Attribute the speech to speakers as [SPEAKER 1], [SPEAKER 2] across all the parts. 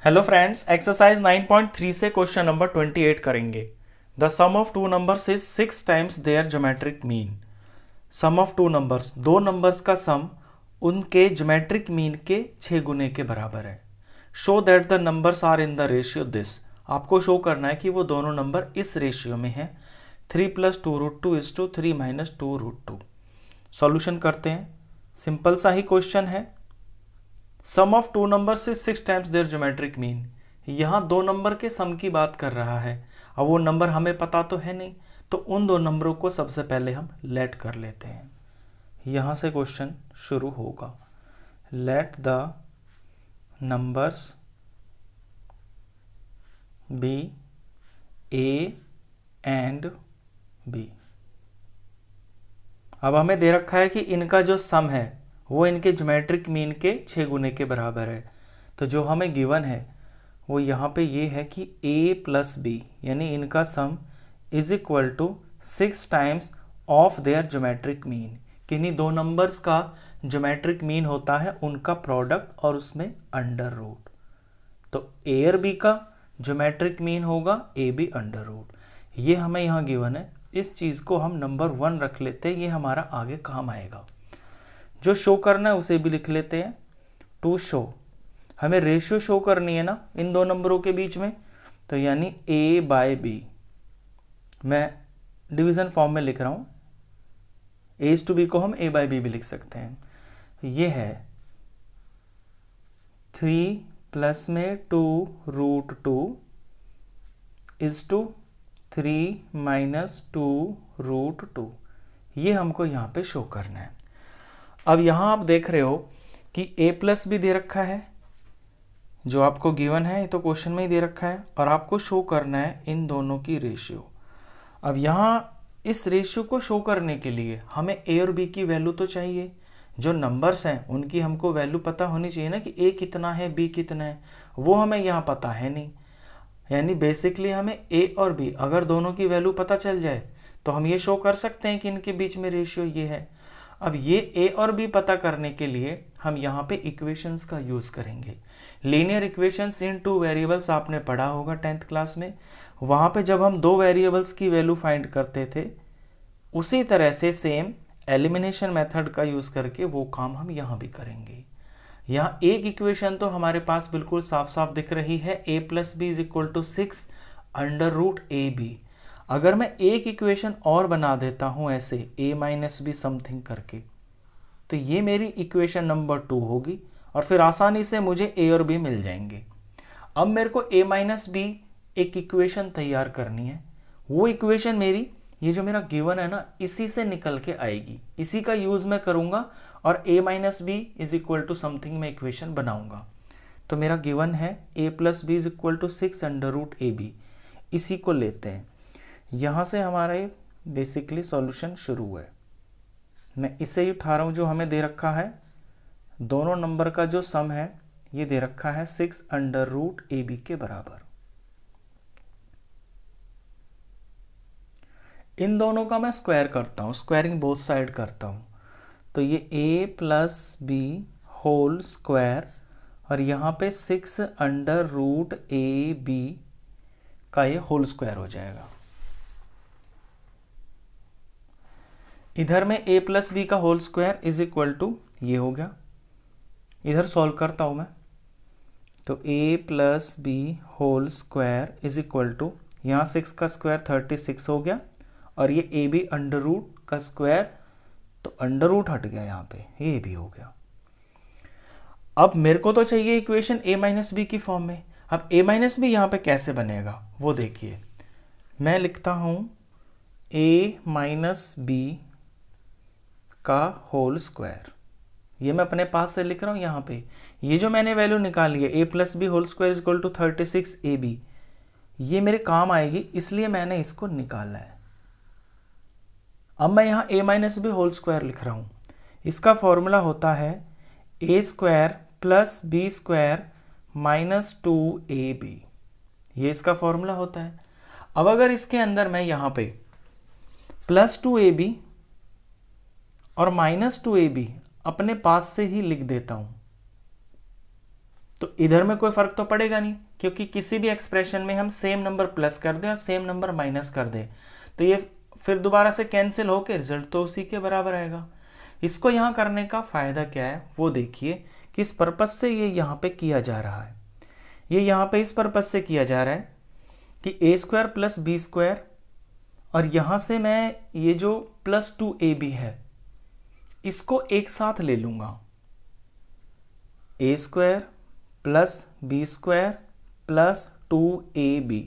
[SPEAKER 1] Hello friends, exercise 9.3 से question number 28 करेंगे। The sum of two numbers is 6 times their geometric mean. Sum of two numbers, दो numbers का sum उनके geometric mean के 6 गुने के बराबर है। Show that the numbers are in the ratio this. आपको शो करना है कि वो दोनों नंबर इस रेशियो में है 3 + 2√2 = 3 - 2√2। सॉल्यूशन करते हैं। सिंपल सा ही क्वेश्चन है। सम ऑफ टू नंबर से 6 टाइम्स देयर ज्योमेट्रिक मीन। यहाँ दो नंबर के सम की बात कर रहा है। अब वो नंबर हमें पता तो है नहीं, तो उन दो नंबरों को सबसे पहले हम लेट कर लेते हैं। यहाँ से क्वेश्चन शुरू होगा। Let the numbers be A and B. अब हमें दे रखा है कि इनका जो सम है वो इनके ज्योमेट्रिक मीन के 6 गुने के बराबर है। तो जो हमें गिवन है वो यहाँ पे ये है कि a + b यानी इनका sum is equal to 6 times of their geometric mean. किन्हीं दो नंबर्स का ज्योमेट्रिक मीन होता है उनका प्रोडक्ट और उसमें अंडर रूट। तो a और b का ज्योमेट्रिक मीन होगा ab अंडर रूट। ये हमें यहाँ गिवन है। इस चीज़ को हम नंबर 1 रख लेते हैं, ये हमारा आगे काम आएगा। जो शो करना है उसे भी लिख लेते हैं। टू शो, हमें रेशियो शो करनी है ना इन दो नंबरों के बीच में, तो यानी a/b। मैं डिवीजन फॉर्म में लिख रहा हूँ। a/b को हम a/b भी लिख सकते हैं। ये है 3 प्लस में 2√2 = 3 - 2√2। ये हमको यहाँ पे शो करना है। अब यहाँ आप देख रहे हो कि a + b दे रखा है, जो आपको गिवन है, ये तो क्वेश्चन में ही दे रखा है, और आपको शो करना है इन दोनों की रेशियो। अब यहाँ इस रेशियो को शो करने के लिए हमें a और b की वैल्यू तो चाहिए। जो नंबर्स हैं उनकी हमको वैल्यू पता होनी चाहिए ना कि a कितना है b कितना है, वो हमें यहाँ पता है नहीं। यानी बेसिकली हमें a और b अगर दोनों की वैल्यू पता चल जाए तो हम ये शो कर सकते हैं कि इनके बीच में रेशियो ये है। अब ये a और b पता करने के लिए हम यहाँ पे इक्वेशंस का यूज़ करेंगे। लीनियर इक्वेशंस इन टू वेरिएबल्स आपने पढ़ा होगा 10th क्लास में। वहाँ पे जब हम दो वेरिएबल्स की वैल्यू फाइंड करते थे, उसी तरह से सेम एलिमिनेशन मेथड का यूज़ करके वो काम हम यहाँ भी करेंगे। यहाँ एक इक्वेशन तो हमारे पास बिल्कुल साफ साफ दिख रही है, a + b = 6 √ab। अगर मैं एक इक्वेशन और बना देता हूँ ऐसे a - b समथिंग करके, तो ये मेरी इक्वेशन नंबर 2 होगी, और फिर आसानी से मुझे a और b मिल जाएंगे। अब मेरे को a - b एक इक्वेशन तैयार करनी है। वो इक्वेशन मेरी, ये जो मेरा गिवन है ना, इसी से निकल के आएगी, इसी का यूज़ मैं करूँगा, और a - b = समथिंग मैं इक्वेशन बनाऊँगा। तो मेरा गिवन है a + b = 6 √ab। इसी को लेते हैं। यहाँ से हमारा बेसिकली सॉल्यूशन शुरू है। मैं इसे ही उठा रहा हूँ जो हमें दे रखा है। दोनों नंबर का जो सम है ये दे रखा है 6 √ab के बराबर। इन दोनों का मैं स्क्वायर करता हूँ, स्क्वायरिंग बोथ साइड करता हूँ। तो ये a + b होल स्क्वायर, और यहाँ पे 6 √ab का ये होल स्क्वायर हो जाएगा। इधर में a + b का होल स्क्वायर = ये हो गया। इधर सॉल्व करता हूँ मैं, तो a + b होल स्क्वायर = यहाँ 6 का स्क्वायर 36 हो गया, और ये ab अंडर रूट का स्क्वायर, तो अंडर रूट हट गया यहाँ पे, ये भी हो गया। अब मेरे को तो चाहिए इक्वेशन a - b की फॉर्म में। अब a - b यहाँ पे कैसे बनेगा वो देखिए। मैं लिखता हूँ a - b का होल स्क्वायर। ये मैं अपने पास से लिख रहा हूँ यहाँ पे। ये जो मैंने वैल्यू निकाली है a + b whole square = 36ab, ये मेरे काम आएगी, इसलिए मैंने इसको निकाला है। अब मैं यहाँ a - b होल स्क्वायर लिख रहा हूँ। इसका फॉर्मूला होता है a² + b² - 2ab। ये इसका फॉर्मूला होता है। अब अगर इसके अंदर मैं यहाँ पे +2ab और -2ab अपने पास से ही लिख देता हूँ, तो इधर में कोई फर्क तो पड़ेगा नहीं, क्योंकि किसी भी एक्सप्रेशन में हम सेम नंबर प्लस कर दें और सेम नंबर माइनस कर दें तो ये फिर दोबारा से कैंसिल होकर रिजल्ट तो उसी के बराबर आएगा। इसको यहाँ करने का फ़ायदा क्या है वो देखिए, कि इस पर्पज़ से ये यहाँ पे किया जा रहा है। ये यहाँ पे इस पर्पज़ से किया जा रहा है कि ए स्क्वायर प्लस बी स्क्वायर, और यहाँ से मैं ये जो प्लस 2ab है इसको एक साथ ले लूँगा। A square plus b square plus 2ab,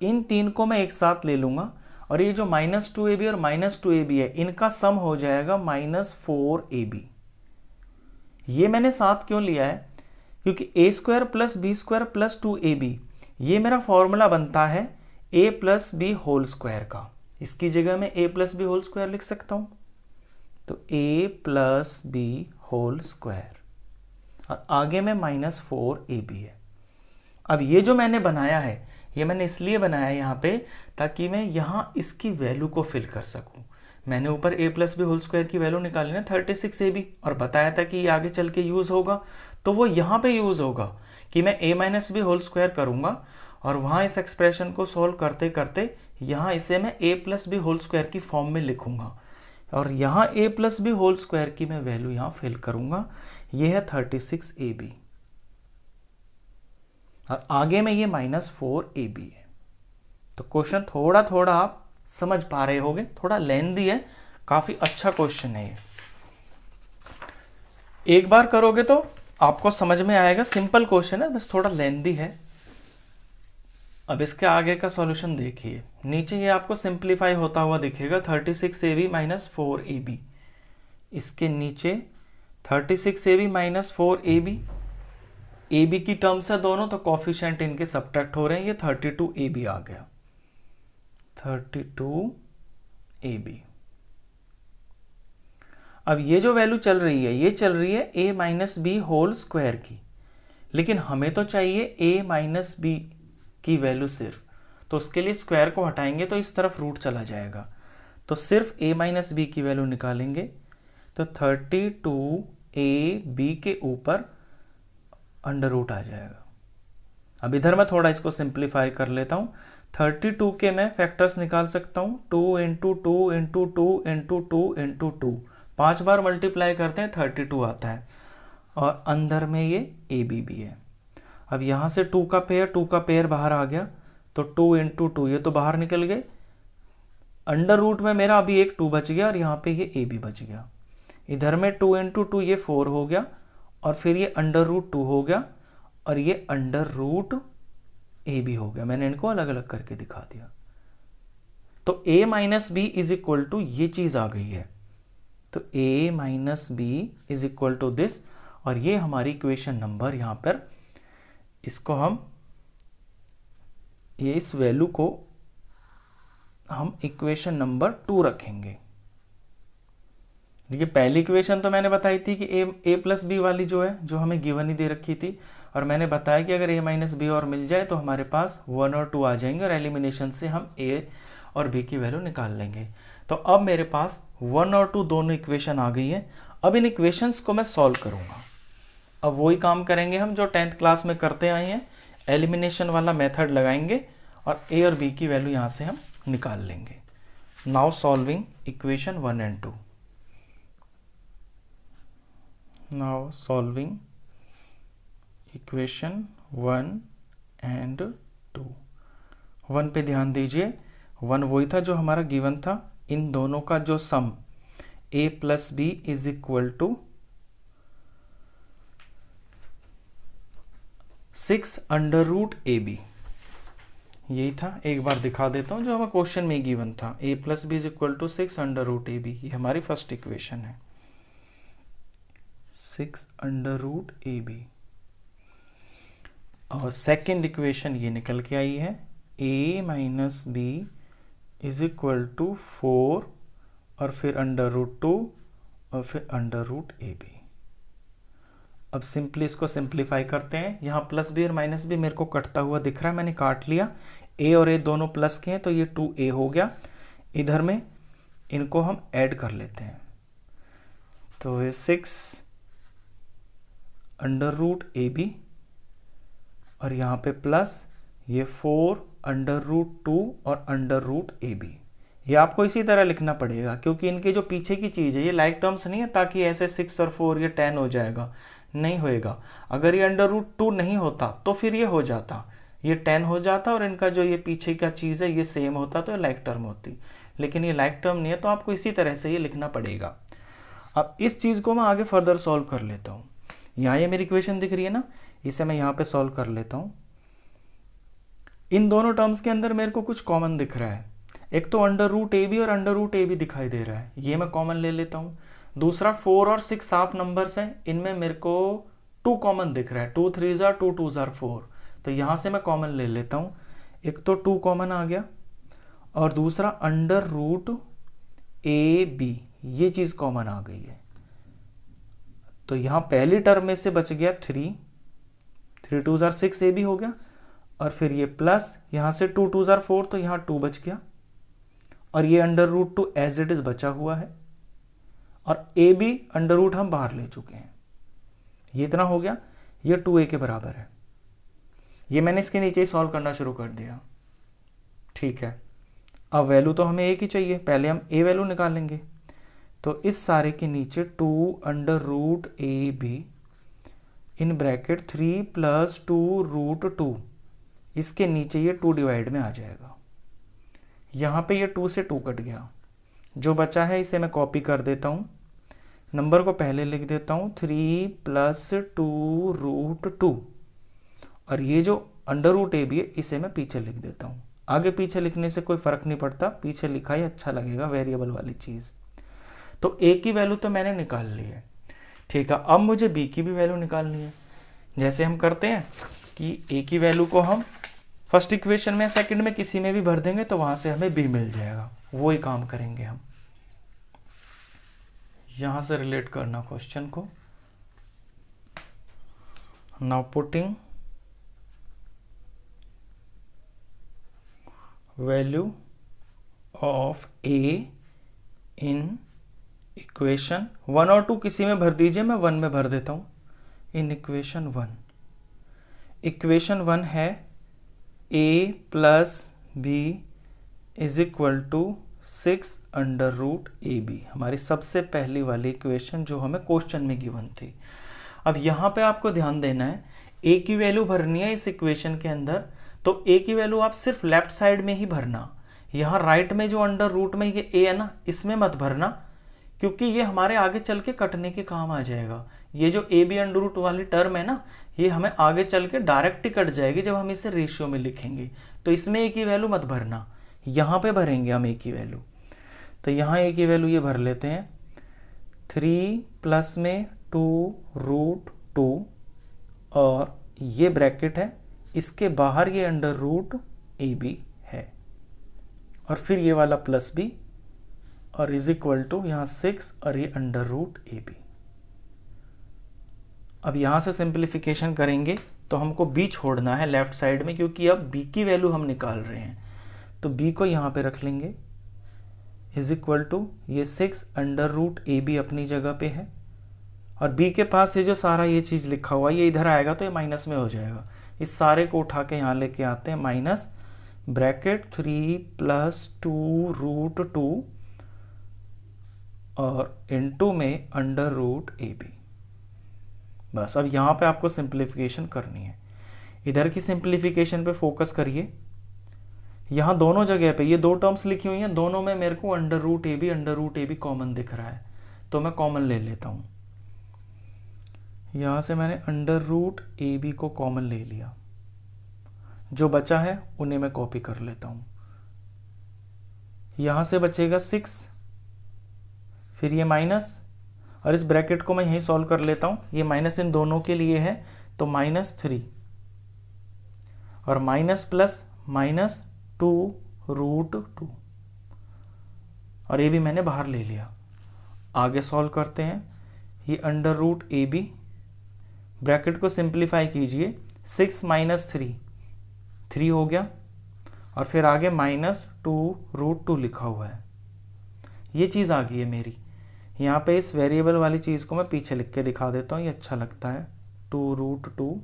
[SPEAKER 1] इन तीन को मैं एक साथ ले लूँगा, और ये जो -2ab और -2ab है इनका सम हो जाएगा -4ab। ये मैंने साथ क्यों लिया है, क्योंकि a square plus b square plus 2ab ये मेरा फॉर्मूला बनता है a plus B whole square का। इसकी जगह मैं a plus B whole square लिख सकता हूँ, तो a plus B whole square, और आगे में -4ab है। अब ये जो मैंने बनाया है ये मैंने इसलिए बनाया है यहाँ पे ताकि मैं यहाँ इसकी वैल्यू को फिल कर सकूँ। मैंने ऊपर a plus B whole square की वैल्यू निकाली ना 36ab, और बताया था कि ये आगे चल के यूज़ होगा, तो वो यहाँ पे यूज़ होगा कि मैं a minus B whole square करूँगा और वहाँ इस एक्सप्रेशन को सॉल्व करते करते यहाँ इसे मैं a plus B whole square की फॉर्म में लिखूँगा, और यहाँ a plus B whole square की मैं वैल्यू यहाँ फिल करूँगा। ये है 36ab, और आगे में ये -4ab है। तो क्वेश्चन थोड़ा थोड़ा आप समझ पा रहे होंगे, थोड़ा लेंथी है, काफ़ी अच्छा क्वेश्चन है ये। एक बार करोगे तो आपको समझ में आएगा, सिंपल क्वेश्चन है, बस थोड़ा लेंथी है। अब इसके आगे का सॉल्यूशन देखिए, नीचे ये आपको सिंप्लीफाई होता हुआ दिखेगा 36ab -4ab। इसके नीचे 36ab -4ab, ab की टर्म्स है दोनों, तो कॉफिशिएंट इनके सब्ट्रैक्ट हो रहे हैं, ये 32ab आ गया, 32ab। अब ये जो वैल्यू चल रही है ये चल रही है a minus B whole square की, लेकिन हमें तो चाहिए a माइनस बी की वैल्यू सिर्फ, तो उसके लिए स्क्वायर को हटाएंगे तो इस तरफ रूट चला जाएगा, तो सिर्फ a माइनस बी की वैल्यू निकालेंगे तो 32ab के ऊपर अंडर रूट आ जाएगा। अब इधर मैं थोड़ा इसको सिंप्लीफाई कर लेता हूँ। 32 के मैं फैक्टर्स निकाल सकता हूँ, 2 इंटू 2 इंटू 2 इंटू 2 इंटू 2, 5 बार मल्टीप्लाई करते हैं 32 आता है, और अंदर में ये ab भी है। अब यहाँ से 2 का पेयर बाहर आ गया, तो 2 इंटू 2 ये तो बाहर निकल गए, अंडर रूट में मेरा अभी एक 2 बच गया और यहाँ पे ये ab बच गया। इधर में 2 इंटू 2 ये 4 हो गया, और फिर ये अंडर रूट 2 हो गया, और ये अंडर रूट ab हो गया। मैंने इनको अलग अलग करके दिखा दिया। तो a minus B is equal to ये चीज़ आ गई है, तो a minus B is equal to this, और ये हमारी इक्वेशन नंबर यहाँ पर, इसको हम ये इस वैल्यू को हम इक्वेशन नंबर 2 रखेंगे। देखिए पहली इक्वेशन तो मैंने बताई थी कि a प्लस बी वाली जो है, जो हमें गिवन ही दे रखी थी, और मैंने बताया कि अगर a माइनस बी और मिल जाए तो हमारे पास 1 और 2 आ जाएंगे, और एलिमिनेशन से हम a और b की वैल्यू निकाल लेंगे। तो अब मेरे पास 1 और 2 दोनों इक्वेशन आ गई है। अब इन इक्वेशंस को मैं सॉल्व करूँगा। अब वही काम करेंगे हम जो 10th क्लास में करते आए हैं, एलिमिनेशन वाला मेथड लगाएंगे और a और b की वैल्यू यहाँ से हम निकाल लेंगे। Now solving equation 1 and 2। Now solving equation 1 and 2। 1 पे ध्यान दीजिए, 1 वही था जो हमारा गिवन था, इन दोनों का जो sum a plus B is equal to 6 under root ab, यही था। एक बार दिखा देता हूँ जो हमें क्वेश्चन में गिवन था, a plus B is equal to 6 under root ab, ये हमारी फर्स्ट इक्वेशन है, 6 अंडर रूट ab। और सेकेंड इक्वेशन ये निकल के आई है, a minus B is equal to 4 और फिर अंडर रूट 2 और फिर अंडर रूट ab। अब सिंपली इसको सिंप्लीफाई करते हैं। यहाँ प्लस बी और माइनस बी मेरे को कटता हुआ दिख रहा है, मैंने काट लिया। a और a दोनों प्लस के हैं तो ये 2a हो गया। इधर में इनको हम ऐड कर लेते हैं, तो ये 6 अंडर रूट ab और यहाँ पे प्लस ये 4 अंडर रूट 2 और अंडर रूट ए बी। ये आपको इसी तरह लिखना पड़ेगा क्योंकि इनके जो पीछे की चीज़ है ये लाइक टर्म्स नहीं है, ताकि ऐसे 6 और 4 ये 10 हो जाएगा, नहीं होएगा। अगर ये अंडर रूट 2 नहीं होता तो फिर ये हो जाता, ये 10 हो जाता और इनका जो ये पीछे का चीज़ है ये सेम होता तो ये लाइक टर्म होती, लेकिन ये लाइक टर्म नहीं है तो आपको इसी तरह से ये लिखना पड़ेगा। अब इस चीज़ को मैं आगे फर्दर सॉल्व कर लेता हूँ। यहाँ ये मेरी इक्वेशन दिख रही है ना, इसे मैं यहाँ पे सॉल्व कर लेता हूँ। इन दोनों टर्म्स के अंदर मेरे को कुछ कॉमन दिख रहा है। एक तो अंडर रूट ए बी और अंडर रूट ए बी दिखाई दे रहा है, ये मैं कॉमन ले लेता हूँ। दूसरा 4 और 6 हाफ नंबर्स हैं, इनमें मेरे को 2 कॉमन दिख रहा है, 2 3 2 2 4, तो यहाँ से मैं कॉमन ले लेता हूँ। एक तो 2 कॉमन आ गया और दूसरा अंडर रूट ए बी, ये चीज़ कॉमन आ गई है। तो यहाँ पहली टर्म में से बच गया 3 2 6 ए बी हो गया, और फिर ये प्लस यहाँ से 2 2 4, तो यहाँ 2 बच गया, और ये under root 2 as it is बचा हुआ है, और ए बी अंडर रूट हम बाहर ले चुके हैं। ये इतना हो गया, ये 2a के बराबर है। ये मैंने इसके नीचे ही सॉल्व करना शुरू कर दिया, ठीक है। अब वैल्यू तो हमें एक ही चाहिए, पहले हम a वैल्यू निकालेंगे। तो इस सारे के नीचे 2 under root A B in bracket 3 + 2 root 2, इसके नीचे ये 2 डिवाइड में आ जाएगा। यहाँ पे ये 2 से 2 कट गया, जो बचा है इसे मैं कॉपी कर देता हूँ। नंबर को पहले लिख देता हूँ 3 + 2 रूट 2, और ये जो अंडर रूट ए बी है इसे मैं पीछे लिख देता हूँ। आगे पीछे लिखने से कोई फ़र्क नहीं पड़ता, पीछे लिखा ही अच्छा लगेगा, वेरिएबल वाली चीज़। तो ए की वैल्यू तो मैंने निकाल ली है, ठीक है। अब मुझे बी की भी वैल्यू निकालनी है। जैसे हम करते हैं कि ए की वैल्यू को हम फर्स्ट इक्वेशन में सेकंड में किसी में भी भर देंगे तो वहां से हमें बी मिल जाएगा, वो ही काम करेंगे हम। यहां से रिलेट करना क्वेश्चन को। Now putting value of A in equation 1 और 2 किसी में भर दीजिए, मैं 1 में भर देता हूं। इन इक्वेशन 1, इक्वेशन 1 है a + b = 6 under root A B, हमारी सबसे पहली वाली इक्वेशन जो हमें क्वेश्चन में गिवन थी। अब यहाँ पे आपको ध्यान देना है, a की वैल्यू भरनी है इस इक्वेशन के अंदर, तो a की वैल्यू आप सिर्फ लेफ्ट साइड में ही भरना। यहाँ राइट में जो अंडर रूट में ये a है ना, इसमें मत भरना, क्योंकि ये हमारे आगे चल के कटने के काम आ जाएगा। ये जो ए बी अंडर रूट वाली टर्म है ना, ये हमें आगे चल के डायरेक्ट ही कट जाएगी जब हम इसे रेशियो में लिखेंगे। तो इसमें ए की वैल्यू मत भरना, यहाँ पे भरेंगे हम ए की वैल्यू। तो यहाँ ए की वैल्यू ये भर लेते हैं 3 प्लस में 2 रूट 2, और ये ब्रैकेट है, इसके बाहर ये अंडर रूट ए बी है, और फिर ये वाला प्लस बी, और इज इक्वल टू यहाँ 6 और ये अंडर रूट ए बी। अब यहाँ से सिंप्लीफिकेशन करेंगे तो हमको b छोड़ना है लेफ्ट साइड में, क्योंकि अब b की वैल्यू हम निकाल रहे हैं। तो b को यहाँ पे रख लेंगे, इज इक्वल टू ये 6 अंडर रूट ए बी अपनी जगह पे है, और b के पास ये जो सारा ये चीज़ लिखा हुआ ये इधर आएगा तो ये माइनस में हो जाएगा। इस सारे को उठा के यहाँ लेके आते हैं, माइनस ब्रैकेट 3 + 2 रूट 2 और इनटू में अंडर रूट ए बी। बस अब यहाँ पे आपको सिंप्लीफिकेशन करनी है, इधर की सिंप्लीफिकेशन पे फोकस करिए। यहाँ दोनों जगह पे ये 2 टर्म्स लिखी हुई हैं, दोनों में मेरे को under root A B common दिख रहा है, तो मैं कॉमन ले लेता हूँ। यहाँ से मैंने अंडर रूट ए बी को कॉमन ले लिया, जो बचा है उन्हें मैं कॉपी कर लेता हूँ। यहाँ से बचेगा 6, फिर ये माइनस, और इस ब्रैकेट को मैं यहीं सॉल्व कर लेता हूँ। ये माइनस इन दोनों के लिए है, तो -3 और माइनस प्लस -2 रूट 2, और ये भी मैंने बाहर ले लिया। आगे सॉल्व करते हैं। ये under root A B, bracket को सिंप्लीफाई कीजिए, 6 - 3 हो गया, और फिर आगे -2 रूट 2 लिखा हुआ है। ये चीज़ आ गई है मेरी। यहाँ पे इस वेरिएबल वाली चीज़ को मैं पीछे लिख के दिखा देता हूँ, ये अच्छा लगता है। 2 रूट 2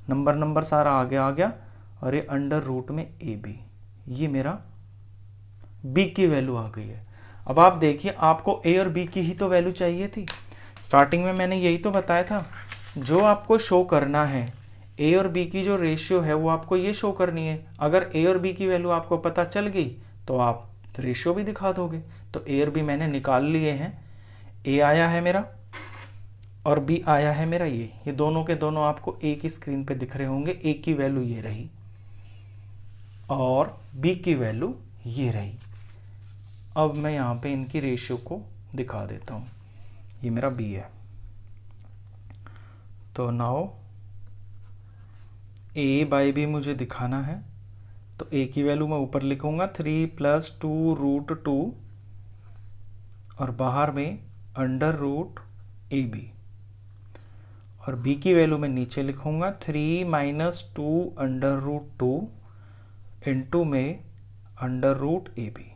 [SPEAKER 1] नंबर सारा आगे आ गया और ये अंडर रूट में ए बी, ये मेरा बी की वैल्यू आ गई है। अब आप देखिए, आपको ए और बी की ही तो वैल्यू चाहिए थी। स्टार्टिंग में मैंने यही तो बताया था, जो आपको शो करना है ए और बी की जो रेशियो है वो आपको ये शो करनी है। अगर ए और बी की वैल्यू आपको पता चल गई तो आप रेशियो भी दिखा दोगे। तो ए और बी मैंने निकाल लिए हैं, ए आया है मेरा और बी आया है मेरा ये दोनों के दोनों आपको ए की स्क्रीन पे दिख रहे होंगे। ए की वैल्यू ये रही और बी की वैल्यू ये रही। अब मैं यहाँ पे इनकी रेशियो को दिखा देता हूँ। ये मेरा बी है, तो नाउ ए बाई बी मुझे दिखाना है। तो ए की वैल्यू मैं ऊपर लिखूंगा 3 + 2√2 और बाहर में अंडर रूट ए बी, और बी की वैल्यू मैं नीचे लिखूंगा 3 - 2√2 इंटू में under root A B.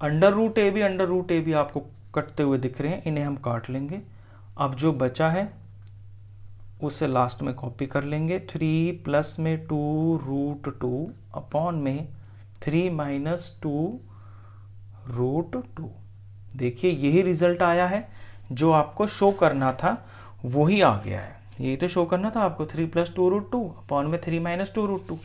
[SPEAKER 1] Under root A B आपको कटते हुए दिख रहे हैं, इन्हें हम काट लेंगे। अब जो बचा है उसे लास्ट में कॉपी कर लेंगे। 3 प्लस में 2√2 अपॉन में 3 - 2√2। देखिए यही रिजल्ट आया है, जो आपको शो करना था वही आ गया है। यही तो शो करना था आपको, 3 + 2√2 अपॉन में 3 - 2√2।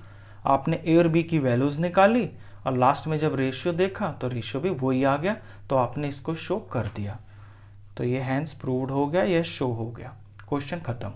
[SPEAKER 1] आपने ए और बी की वैल्यूज निकाली और लास्ट में जब रेशियो देखा तो रेशियो भी वही आ गया, तो आपने इसको शो कर दिया। तो ये हैंस प्रूव्ड हो गया, यह शो हो गया। क्वेश्चन खत्म।